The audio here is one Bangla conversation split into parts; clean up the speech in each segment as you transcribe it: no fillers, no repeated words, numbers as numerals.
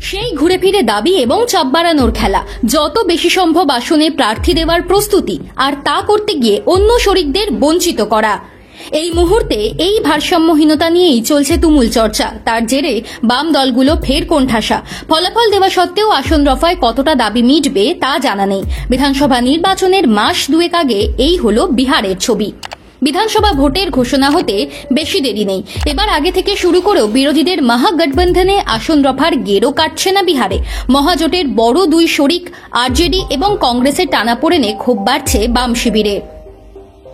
সেই ঘুরে ফিরে দাবি এবং চাপ বাড়ানোর খেলা, যত বেশি সম্ভব আসনে প্রার্থী দেওয়ার প্রস্তুতি, আর তা করতে গিয়ে অন্য শরিকদের বঞ্চিত করা। এই মুহূর্তে এই ভারসাম্যহীনতা নিয়েই চলছে তুমুল চর্চা। তার জেরে বাম দলগুলো ফের কোণঠাসা। ফলাফল দেওয়া সত্ত্বেও আসন রফায় কতটা দাবি মিটবে তা জানা নেই। বিধানসভা নির্বাচনের মাস দুয়েক আগে এই হলো বিহারের ছবি। বিধানসভা ভোটের ঘোষণা হতে বেশি দেরি নেই। এবার আগে থেকে শুরু করেও বিরোধীদের মহাগঠবন্ধনে আসন রফার গেরো কাটছে না বিহারে। মহাজোটের বড় দুই শরিক আরজেডি এবং কংগ্রেসের টানাপোড়েনে ক্ষোভ বাড়ছে বাম শিবিরে।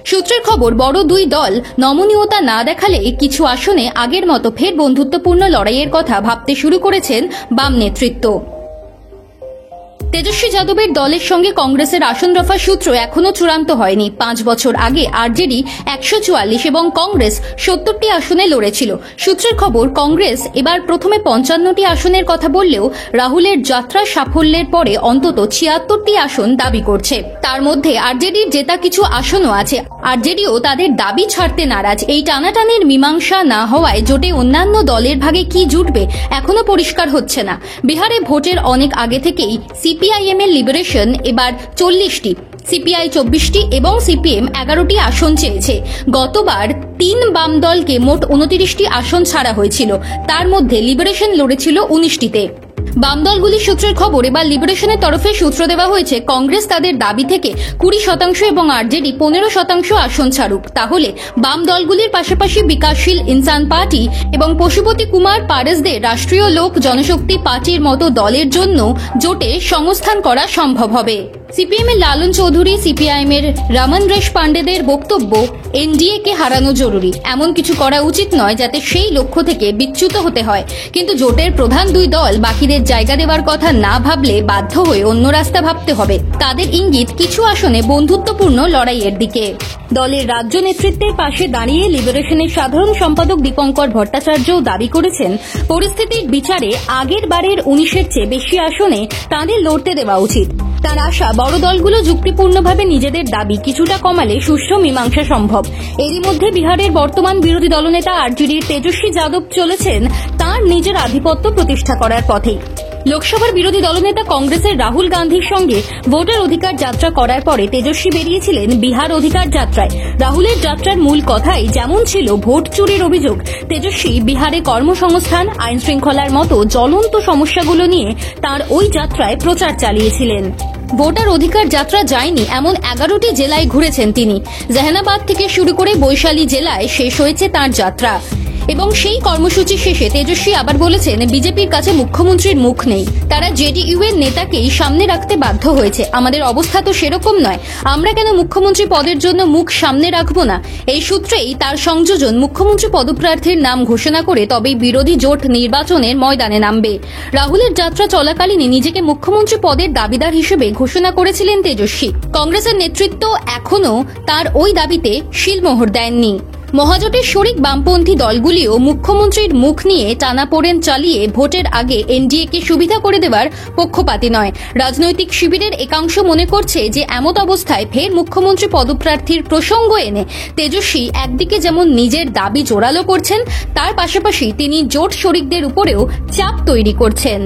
সূত্রের খবর, বড় দুই দল নমনীয়তা না দেখালে কিছু আসনে আগের মতো ফের বন্ধুত্বপূর্ণ লড়াইয়ের কথা ভাবতে শুরু করেছেন বাম নেতৃত্ব। তেজস্বী যাদবের দলের সঙ্গে কংগ্রেসের আসন রফার সূত্র এখনো চূড়ান্ত হয়নি। 5 বছর আগে আরজেডি 144 এবং কংগ্রেস 70টি আসনে লড়েছিল। সূত্রের খবর, কংগ্রেস এবার প্রথমে 55টি আসনের কথা বললেও রাহুলের যাত্রা সাফল্যের পরে অন্তত 76টি আসন দাবি করছে। তার মধ্যে আরজেডির জেতা কিছু আসনও আছে। আরজেডিও তাদের দাবি ছাড়তে নারাজ। এই টানাটানির মীমাংসা না হওয়ায় জোটে অন্যান্য দলের ভাগে কি জুটবে এখনো পরিষ্কার হচ্ছে না। বিহারে ভোটের অনেক আগে থেকেই সিপিআইএম এর লিবারেশন এবার 40টি, সিপিআই 24টি এবং সিপিএম 11টি আসন চেয়েছে। গতবার 3 বাম দলকে মোট 29টি আসন ছাড়া হয়েছিল, তার মধ্যে লিবারেশন লড়েছিল 19টিতে। বাম দলগুলির সূত্রের খবর, এবার লিবারেশনের তরফে সূত্র দেওয়া হয়েছে কংগ্রেস তাদের দাবি থেকে 20% এবং আরজেডি 15% আসন ছাড়ুক। তাহলে বাম দলগুলির পাশাপাশি বিকাশশীল ইনসান পার্টি এবং পশুপতি কুমার পারেসদের রাষ্ট্রীয় লোক জনশক্তি পার্টির মতো দলের জন্য জোটে সংস্থান করা সম্ভব হবে। সিপিএম এর লালন চৌধুরী, সিপিআইএম এর রমন রেশ পান্ডেদের বক্তব্য, এনডিএ কে হারানো জরুরি, এমন কিছু করা উচিত নয় যাতে সেই লক্ষ্য থেকে বিচ্যুত হতে হয়। কিন্তু জোটের প্রধান দুই দল বাকিদের জায়গা দেওয়ার কথা না ভাবলে বাধ্য হয়ে অন্য রাস্তা ভাবতে হবে। তাদের ইঙ্গিত কিছু আসনে বন্ধুত্বপূর্ণ লড়াইয়ের দিকে। দলের রাজ্য নেতৃত্বের পাশে দাঁড়িয়ে লিবারেশনের সাধারণ সম্পাদক দীপঙ্কর ভট্টাচার্যও দাবি করেছেন, পরিস্থিতির বিচারে আগের বারের 19-এর চেয়ে বেশি আসনে তাঁদের লড়তে দেওয়া উচিত। তার আশা, বড় দলগুলো যুক্তিপূর্ণভাবে নিজেদের দাবি কিছুটা কমালে সুষ্ঠু মীমাংসা সম্ভব। এরই মধ্যে বিহারের বর্তমান বিরোধী দলনেতা আরজেডির তেজস্বী যাদব চলেছেন তাঁর নিজের আধিপত্য প্রতিষ্ঠা করার পথেই। লোকসভার বিরোধী দলনেতা কংগ্রেসের রাহুল গান্ধীর সঙ্গে ভোটার অধিকার যাত্রা করার পরে তেজস্বী বেরিয়েছিলেন বিহার অধিকার যাত্রায়। রাহুলের যাত্রার মূল কথাই যেমন ছিল ভোট চুরির অভিযোগ, তেজস্বী বিহারে কর্মসংস্থান, আইন শৃঙ্খলার মতো জ্বলন্ত সমস্যাগুলো নিয়ে তাঁর ওই যাত্রায় প্রচার চালিয়েছিলেন। ভোটার অধিকার যাত্রা যায়নি এমন 11টি জেলায় ঘুরেছেন তিনি। জাহানাবাদ থেকে শুরু করে বৈশালী জেলায় শেষ হয়েছে তাঁর যাত্রা। এবং সেই কর্মসূচি শেষে তেজস্বী আবার বলেছেন, বিজেপির কাছে মুখ্যমন্ত্রীর মুখ নেই, তারা জেডিইউ এর নেতাকেই সামনে রাখতে বাধ্য হয়েছে। আমাদের অবস্থা তো সেরকম নয়, আমরা কেন মুখ্যমন্ত্রী পদের জন্য মুখ সামনে রাখবো না? এই সূত্রেই তার সংযোজন মুখ্যমন্ত্রী পদপ্রার্থীর নাম ঘোষণা করে তবেই বিরোধী জোট নির্বাচনের ময়দানে নামবে। রাহুলের যাত্রা চলাকালীনই নিজেকে মুখ্যমন্ত্রী পদের দাবিদার হিসেবে ঘোষণা করেছিলেন তেজস্বী। কংগ্রেসের নেতৃত্ব এখনও তার ওই দাবিতে শিলমোহর দেননি। মহাজোটের শরিক বামপন্থী দলগুলিও মুখ্যমন্ত্রীর মুখ নিয়ে টানাপোড়েন চালিয়ে ভোটের আগে এনডিএকে সুবিধা করে দেওয়ার পক্ষপাতী নয়। রাজনৈতিক শিবিরের একাংশ মনে করছে যে এমত অবস্থায় ফের মুখ্যমন্ত্রী পদপ্রার্থীর প্রসঙ্গ এনে তেজস্বী একদিকে যেমন নিজের দাবি জোরালো করছেন, তার পাশাপাশি তিনি জোট শরিকদের উপরেও চাপ তৈরি করছেন।